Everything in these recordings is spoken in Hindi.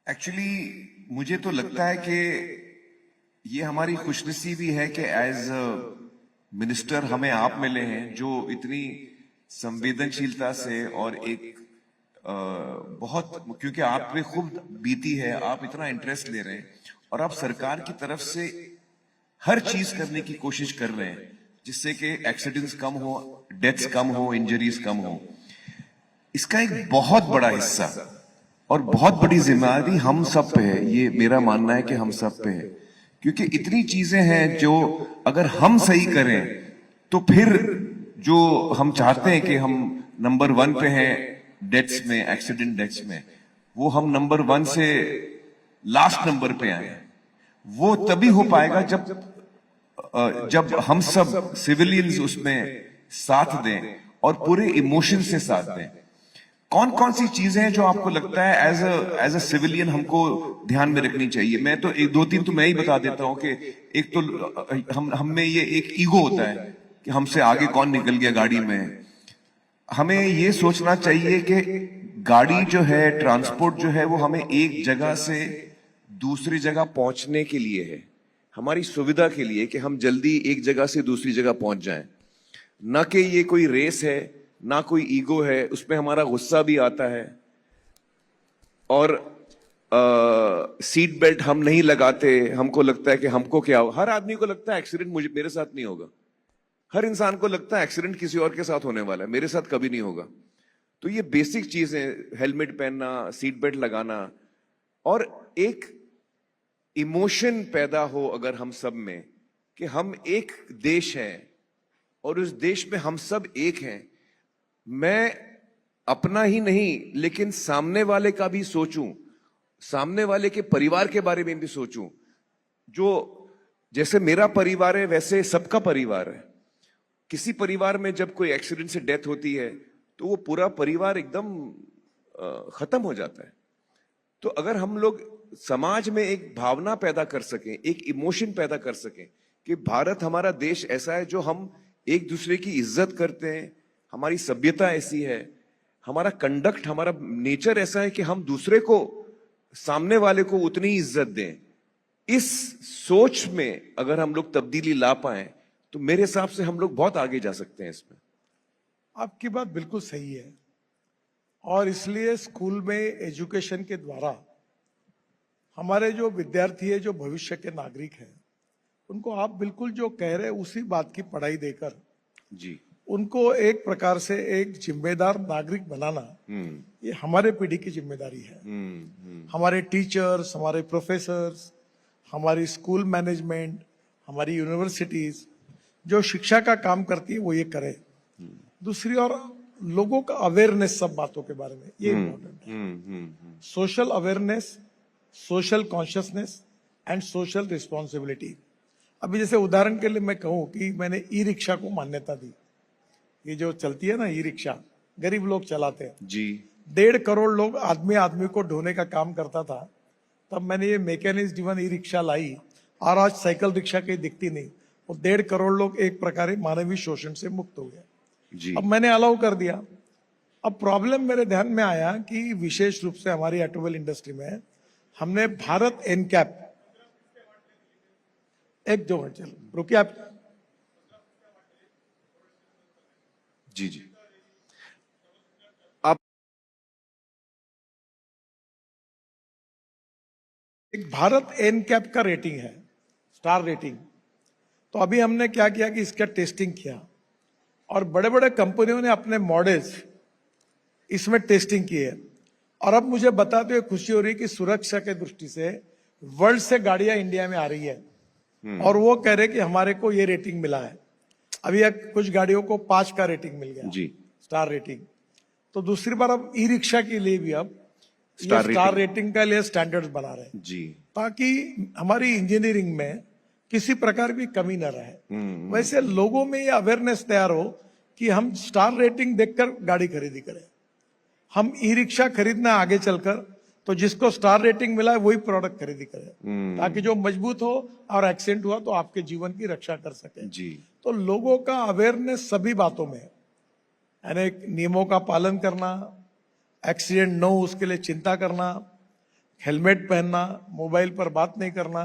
एक्चुअली मुझे तो लगता है कि ये हमारी खुशनसीबी है कि एज मिनिस्टर हमें आप मिले हैं जो इतनी संवेदनशीलता से और एक बहुत, क्योंकि आप पे खूब बीती है, आप इतना इंटरेस्ट ले रहे हैं और आप सरकार की तरफ से हर चीज करने की कोशिश कर रहे हैं जिससे कि एक्सीडेंट्स कम हो, डेथ्स कम हो, इंजरीज कम हो। इसका एक बहुत बड़ा हिस्सा और बहुत बड़ी जिम्मेदारी हम सब पे है। ये मेरा मानना है कि हम सब पे है, क्योंकि इतनी चीजें हैं जो अगर हम सही करें तो फिर जो हम चाहते हैं कि हम नंबर 1 पे हैं डेथ्स में, एक्सीडेंट डेथ्स में, वो हम नंबर 1 से लास्ट नंबर पे आए। वो तभी हो पाएगा जब हम सब सिविलियंस उसमें साथ दें और पूरे इमोशन से साथ दें। कौन कौन सी चीजें हैं जो आपको लगता है एज अ सिविलियन हमको ध्यान में रखनी चाहिए? मैं तो एक दो तीन तो मैं ही बता देता हूं कि एक तो हम में ये एक ईगो होता है कि हमसे आगे कौन निकल गया गाड़ी में। हमें ये सोचना चाहिए कि गाड़ी जो है, ट्रांसपोर्ट जो है, वो हमें एक जगह से दूसरी जगह पहुंचने के लिए है, हमारी सुविधा के लिए, कि हम जल्दी एक जगह से दूसरी जगह पहुंच जाएं। ना कि ये कोई रेस है, ना कोई ईगो है। उसमें हमारा गुस्सा भी आता है और सीट बेल्ट हम नहीं लगाते, हमको लगता है कि हमको क्या हो। हर आदमी को लगता है एक्सीडेंट मेरे साथ नहीं होगा। हर इंसान को लगता है एक्सीडेंट किसी और के साथ होने वाला है, मेरे साथ कभी नहीं होगा। तो ये बेसिक चीजें, हेलमेट पहनना, सीट बेल्ट लगाना, और एक इमोशन पैदा हो अगर हम सब में कि हम एक देश हैं और उस देश में हम सब एक हैं। मैं अपना ही नहीं लेकिन सामने वाले का भी सोचूं, सामने वाले के परिवार के बारे में भी सोचूं। जो जैसे मेरा परिवार है वैसे सबका परिवार है। किसी परिवार में जब कोई एक्सीडेंट से डेथ होती है तो वो पूरा परिवार एकदम खत्म हो जाता है। तो अगर हम लोग समाज में एक भावना पैदा कर सकें, एक इमोशन पैदा कर सकें कि भारत हमारा देश ऐसा है जो हम एक दूसरे की इज्जत करते हैं, हमारी सभ्यता ऐसी है, हमारा कंडक्ट, हमारा नेचर ऐसा है कि हम दूसरे को, सामने वाले को उतनी इज्जत दें। इस सोच में अगर हम लोग तब्दीली ला पाए तो मेरे हिसाब से हम लोग बहुत आगे जा सकते हैं इसमें। आपकी बात बिल्कुल सही है और इसलिए स्कूल में एजुकेशन के द्वारा हमारे जो विद्यार्थी है, जो भविष्य के नागरिक हैं, उनको आप बिल्कुल जो कह रहे हैं उसी बात की पढ़ाई देकर जी, उनको एक प्रकार से एक जिम्मेदार नागरिक बनाना, ये हमारे पीढ़ी की जिम्मेदारी है। हमारे टीचर्स, हमारे प्रोफेसर्स, हमारी स्कूल मैनेजमेंट, हमारी यूनिवर्सिटीज जो शिक्षा का काम करती है वो ये करे। दूसरी ओर लोगों का अवेयरनेस सब बातों के बारे में, ये इम्पोर्टेंट है। Social awareness, social consciousness and social responsibility. अभी जैसे उदाहरण के लिए मैं कहूं कि मैंने ई रिक्शा को मान्यता दी। ये जो चलती है ना ई रिक्शा, गरीब लोग चलाते हैं जी। 1.5 करोड़ लोग आदमी को ढोने का काम करता था, तब मैंने ये मैकेनिज्म ड्रिवन ई रिक्शा लाई और आज साइकिल रिक्शा कहीं दिखती नहीं। और 1.5 करोड़ लोग एक प्रकार मानवीय शोषण से मुक्त हो गए। जी। अब मैंने अलाउ कर दिया। अब प्रॉब्लम मेरे ध्यान में आया कि विशेष रूप से हमारी ऑटोमोबाइल इंडस्ट्री में हमने भारत एनकैप, एक दो मिनट चलो रुकिए आप। जी जी। आप एक भारत एनकैप का रेटिंग है, स्टार रेटिंग। तो अभी हमने क्या किया कि इसका टेस्टिंग किया और बड़े बड़े कंपनियों ने अपने मॉडल्स इसमें टेस्टिंग किए। और अब मुझे बताते हुए खुशी हो रही है कि सुरक्षा के दृष्टि से वर्ल्ड से गाड़ियां इंडिया में आ रही है और वो कह रहे कि हमारे को ये रेटिंग मिला है। अभी कुछ गाड़ियों को 5 का रेटिंग मिल गया जी, स्टार रेटिंग। तो दूसरी बार अब ई रिक्शा के लिए भी अब स्टार रेटिंग का लिए स्टैंडर्ड्स बना रहे हैं जी, ताकि हमारी इंजीनियरिंग में किसी प्रकार की कमी न रहे। वैसे लोगों में ये अवेयरनेस तैयार हो कि हम स्टार रेटिंग देखकर गाड़ी खरीदी करें। हम ई रिक्शा खरीदना आगे चलकर तो जिसको स्टार रेटिंग मिला है वही प्रोडक्ट खरीदी करें, ताकि जो मजबूत हो और एक्सीडेंट हुआ तो आपके जीवन की रक्षा कर सके। जी। तो लोगों का अवेयरनेस सभी बातों में, यानी नियमों का पालन करना, एक्सीडेंट न हो उसके लिए चिंता करना, हेलमेट पहनना, मोबाइल पर बात नहीं करना,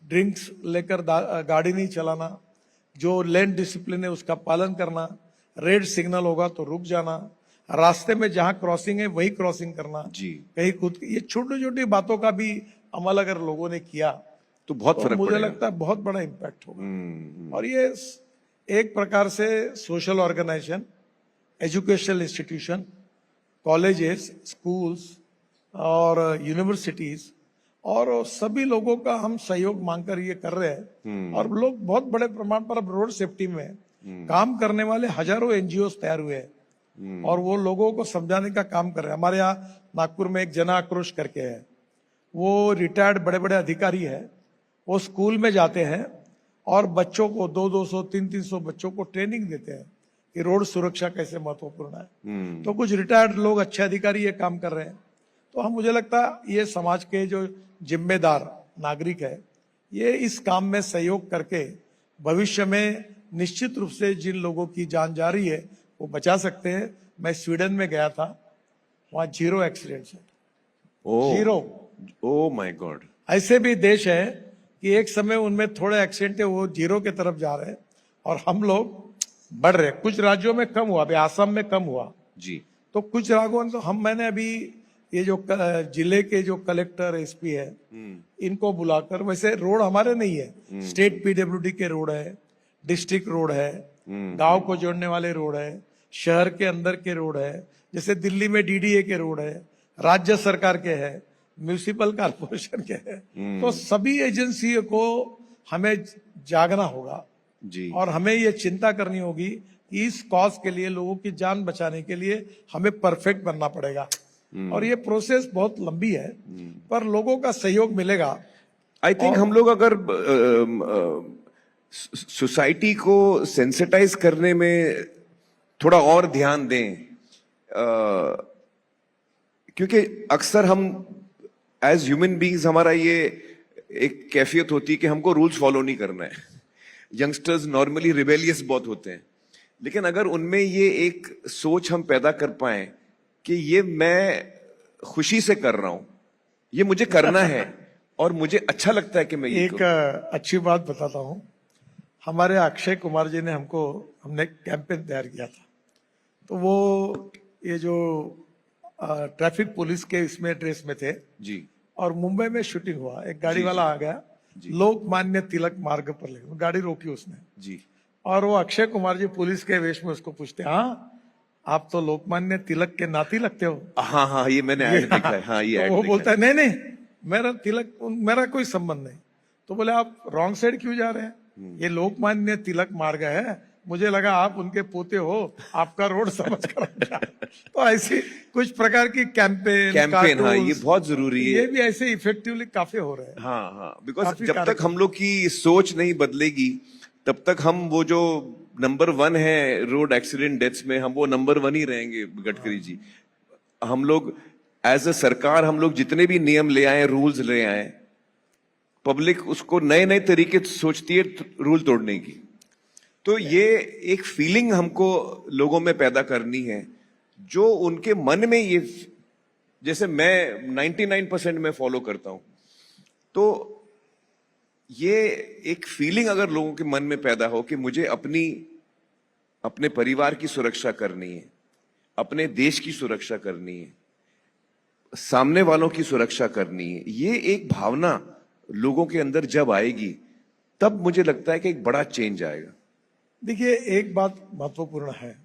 ड्रिंक्स लेकर गाड़ी नहीं चलाना, जो लेन डिसिप्लिन है उसका पालन करना, रेड सिग्नल होगा तो रुक जाना, रास्ते में जहां क्रॉसिंग है वही क्रॉसिंग करना, जी। कहीं खुद ये छोटी छोटी बातों का भी अमल अगर लोगों ने किया तो बहुत फर्क मुझे पड़ेगा। लगता है बहुत बड़ा इम्पैक्ट होगा। और ये एक प्रकार से social organisation, educational institution, colleges, schools और यूनिवर्सिटीज और सभी लोगों का हम सहयोग मांगकर ये कर रहे हैं। और लोग बहुत बड़े प्रमाण पर अब रोड सेफ्टी में काम करने वाले हजारों एनजीओ तैयार हुए हैं और वो लोगों को समझाने का काम कर रहे हैं। हमारे यहाँ नागपुर में एक जन आक्रोश करके है, वो रिटायर्ड बड़े बड़े अधिकारी है, वो स्कूल में जाते हैं और बच्चों को 200, 300 बच्चों को ट्रेनिंग देते हैं कि रोड सुरक्षा कैसे महत्वपूर्ण है। तो कुछ रिटायर्ड लोग, अच्छे अधिकारी ये काम कर रहे हैं। तो हम, मुझे लगता है ये समाज के जो जिम्मेदार नागरिक है, ये इस काम में सहयोग करके भविष्य में निश्चित रूप से जिन लोगों की जान जा रही है वो बचा सकते हैं। मैं स्वीडन में गया था, वहां 0 एक्सीडेंट्स है, 0। Oh my God. ऐसे भी देश है कि एक समय उनमें थोड़े एक्सीडेंट है, वो 0 की तरफ जा रहे हैं और हम लोग बढ़ रहे हैं। कुछ राज्यों में कम हुआ, अभी आसाम में कम हुआ जी। तो कुछ राज्यों तो मैंने अभी ये जो जिले के जो कलेक्टर, एसपी है, इनको बुलाकर, वैसे रोड हमारे नहीं है, स्टेट पीडब्ल्यूडी के रोड है, डिस्ट्रिक्ट रोड है, गांव को जोड़ने वाले रोड है, शहर के अंदर के रोड है, जैसे दिल्ली में डीडीए के रोड है, राज्य सरकार के है, म्यूनिसिपल कॉर्पोरेशन के है। तो सभी एजेंसियों को हमें जागना होगा जी। और हमें ये चिंता करनी होगी कि इस कॉज के लिए, लोगों की जान बचाने के लिए हमें परफेक्ट बनना पड़ेगा। और ये प्रोसेस बहुत लंबी है, पर लोगों का सहयोग मिलेगा। आई थिंक हम लोग अगर सोसाइटी को सेंसिटाइज करने में थोड़ा और ध्यान दें, क्योंकि अक्सर हम एज ह्यूमन बीइंग्स, हमारा ये एक कैफियत होती है कि हमको रूल्स फॉलो नहीं करना है। यंगस्टर्स नॉर्मली रिबेलियस बहुत होते हैं, लेकिन अगर उनमें ये एक सोच हम पैदा कर पाए कि ये मैं खुशी से कर रहा हूं, ये मुझे करना है और मुझे अच्छा लगता है कि मैं ये एक अच्छी बात बताता हूं। हमारे अक्षय कुमार जी ने हमने कैंपेन तैयार किया था, तो वो ये जो ट्रैफिक पुलिस के इसमें ड्रेस में थे जी। और मुंबई में शूटिंग हुआ, एक गाड़ी वाला आ गया, लोकमान्य तिलक मार्ग पर ले गाड़ी रोकी उसने जी। और वो अक्षय कुमार जी पुलिस के वेश में उसको पूछते, हाँ आप तो लोकमान्य तिलक के नाती लगते हो। हाँ हाँ, ये मैंने ऐड देखा है। हाँ, ये तो ऐड वो देखा बोलता है, नहीं मेरा तिलक, मेरा कोई संबंध नहीं। तो बोले आप रॉन्ग साइड क्यों जा रहे हैं, ये लोकमान्य तिलक मार्ग है, मुझे लगा आप उनके पोते हो, आपका रोड समझ कर। तो ऐसी कुछ प्रकार की कैंपेन, हाँ, ये बहुत जरूरी है। ये भी ऐसे इफेक्टिवली काफी हो रहे हैं। हाँ हाँ, बिकॉज जब तक हम लोग की सोच नहीं बदलेगी तब तक हम वो जो नंबर 1 है रोड एक्सीडेंट डेथ्स में, हम वो नंबर 1 ही रहेंगे। गडकरी जी, हम लोग एज अ सरकार, हम लोग जितने भी नियम ले आए, रूल्स ले आए, पब्लिक उसको नए नए तरीके से सोचती है रूल तोड़ने की। तो ये एक फीलिंग हमको लोगों में पैदा करनी है जो उनके मन में ये, जैसे मैं 99% में फॉलो करता हूं, तो ये एक फीलिंग अगर लोगों के मन में पैदा हो कि मुझे अपने परिवार की सुरक्षा करनी है, अपने देश की सुरक्षा करनी है, सामने वालों की सुरक्षा करनी है, ये एक भावना लोगों के अंदर जब आएगी तब मुझे लगता है कि एक बड़ा चेंज आएगा। देखिए, एक बात महत्वपूर्ण है,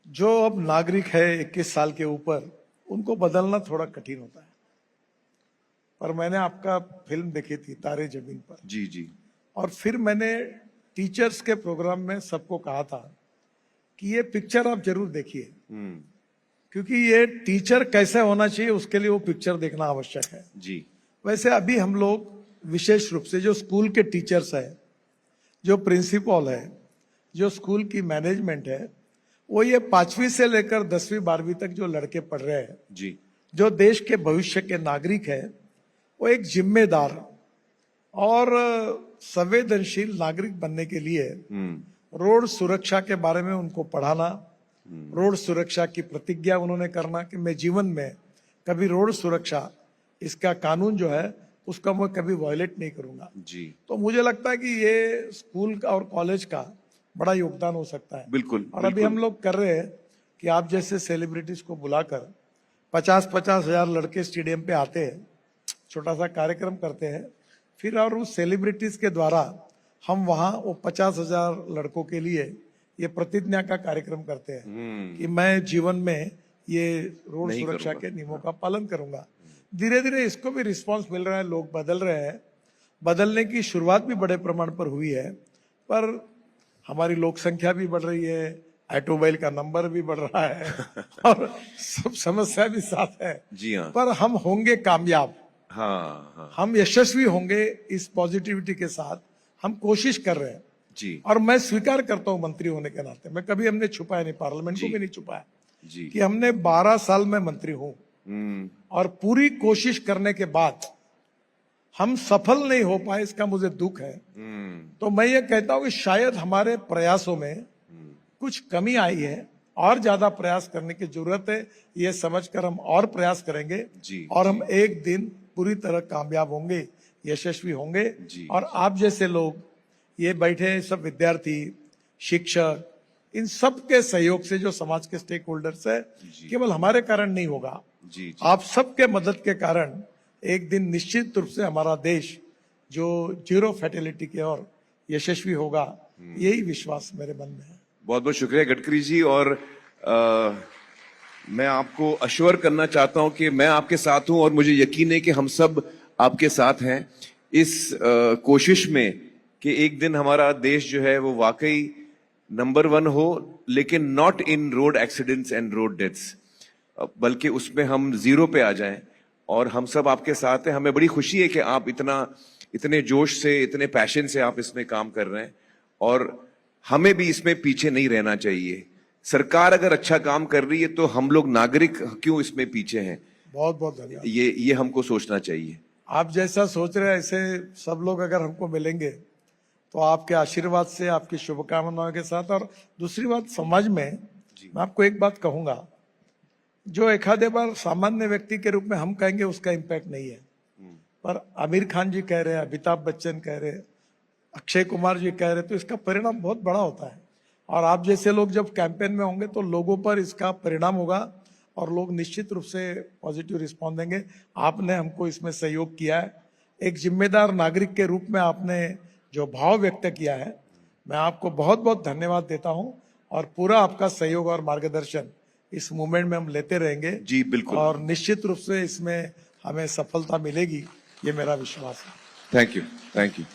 जो अब नागरिक है 21 साल के ऊपर, उनको बदलना थोड़ा कठिन होता है। पर मैंने आपका फिल्म देखी थी तारे जमीन पर, जी जी। और फिर मैंने टीचर्स के प्रोग्राम में सबको कहा था कि ये पिक्चर आप जरूर देखिए, क्योंकि ये टीचर कैसे होना चाहिए उसके लिए वो पिक्चर देखना आवश्यक है जी। वैसे अभी हम लोग विशेष रूप से जो स्कूल के टीचर्स है, जो प्रिंसिपल है, जो स्कूल की मैनेजमेंट है, वो ये 5वीं से लेकर 10वीं 12वीं तक जो लड़के पढ़ रहे हैं जी, जो देश के भविष्य के नागरिक है, वो एक जिम्मेदार और संवेदनशील नागरिक बनने के लिए रोड सुरक्षा के बारे में उनको पढ़ाना, रोड सुरक्षा की प्रतिज्ञा उन्होंने करना कि मैं जीवन में कभी रोड सुरक्षा इसका कानून जो है उसका मैं कभी वायलेट नहीं करूंगा। जी तो मुझे लगता है कि ये स्कूल का और कॉलेज का बड़ा योगदान हो सकता है। बिल्कुल और अभी हम लोग कर रहे हैं कि आप जैसे सेलिब्रिटीज को बुलाकर 50-50 हजार लड़के स्टेडियम पे आते हैं, छोटा सा कार्यक्रम करते हैं, फिर और उस सेलिब्रिटीज के द्वारा हम वहाँ वो 50,000 लड़कों के लिए ये प्रतिज्ञा का कार्यक्रम करते हैं कि मैं जीवन में ये रोड नहीं सुरक्षा करूंगा। के नियमों का पालन करूंगा। धीरे धीरे इसको भी रिस्पांस मिल रहा है, लोग बदल रहे हैं। बदलने की शुरुआत भी बड़े प्रमाण पर हुई है, पर हमारी लोक संख्या भी बढ़ रही है, ऑटोमोबाइल का नंबर भी बढ़ रहा है और सब समस्या भी साथ है। जी हाँ पर हम होंगे कामयाब, हाँ हाँ हम यशस्वी होंगे। इस पॉजिटिविटी के साथ हम कोशिश कर रहे हैं जी और मैं स्वीकार करता हूं मंत्री होने के नाते, मैं कभी हमने छुपाया नहीं, पार्लियामेंट को जी। भी नहीं छुपाया जी कि हमने 12 साल में मंत्री हूं और पूरी कोशिश करने के बाद हम सफल नहीं हो पाए, इसका मुझे दुख है। तो मैं ये कहता हूं कि शायद हमारे प्रयासों में कुछ कमी आई है और ज्यादा प्रयास करने की जरूरत है। ये समझकर हम और प्रयास करेंगे जी, और हम एक दिन पूरी तरह कामयाब होंगे, यशस्वी होंगे। जी, और आप जैसे लोग, ये बैठे सब विद्यार्थी, शिक्षक, इन सब के सहयोग से जो समाज के स्टेक होल्डर्स है, केवल हमारे कारण नहीं होगा, जी जी आप सबके मदद के कारण एक दिन निश्चित रूप से हमारा देश जो जीरो फैटेलिटी की ओर यशस्वी होगा, यही विश्वास मेरे मन में है। बहुत बहुत शुक्रिया गडकरी जी। और मैं आपको अश्योर करना चाहता हूं कि मैं आपके साथ हूं और मुझे यकीन है कि हम सब आपके साथ हैं इस कोशिश में कि एक दिन हमारा देश जो है वो वाकई नंबर 1 हो, लेकिन not in road accidents and road deaths, बल्कि उसमें हम 0 पे आ जाएं। और हम सब आपके साथ हैं। हमें बड़ी खुशी है कि आप इतने जोश से, इतने पैशन से आप इसमें काम कर रहे हैं और हमें भी इसमें पीछे नहीं रहना चाहिए। सरकार अगर अच्छा काम कर रही है तो हम लोग नागरिक क्यों इसमें पीछे हैं? बहुत बहुत धन्यवाद। ये हमको सोचना चाहिए। आप जैसा सोच रहे हैं ऐसे सब लोग अगर हमको मिलेंगे तो आपके आशीर्वाद से, आपकी शुभकामनाओं के साथ। और दूसरी बात, समाज में मैं आपको एक बात कहूंगा, जो एक आधे बार सामान्य व्यक्ति के रूप में हम कहेंगे उसका इम्पैक्ट नहीं है, पर आमिर खान जी कह रहे हैं, अमिताभ बच्चन कह रहे हैं, अक्षय कुमार जी कह रहे हैं, तो इसका परिणाम बहुत बड़ा होता है। और आप जैसे लोग जब कैंपेन में होंगे तो लोगों पर इसका परिणाम होगा और लोग निश्चित रूप से पॉजिटिव रिस्पॉन्स देंगे। आपने हमको इसमें सहयोग किया है, एक जिम्मेदार नागरिक के रूप में आपने जो भाव व्यक्त किया है, मैं आपको बहुत बहुत धन्यवाद देता हूं और पूरा आपका सहयोग और मार्गदर्शन इस मूवमेंट में हम लेते रहेंगे। जी बिल्कुल। और निश्चित रूप से इसमें हमें सफलता मिलेगी, ये मेरा विश्वास है। Thank you, thank you.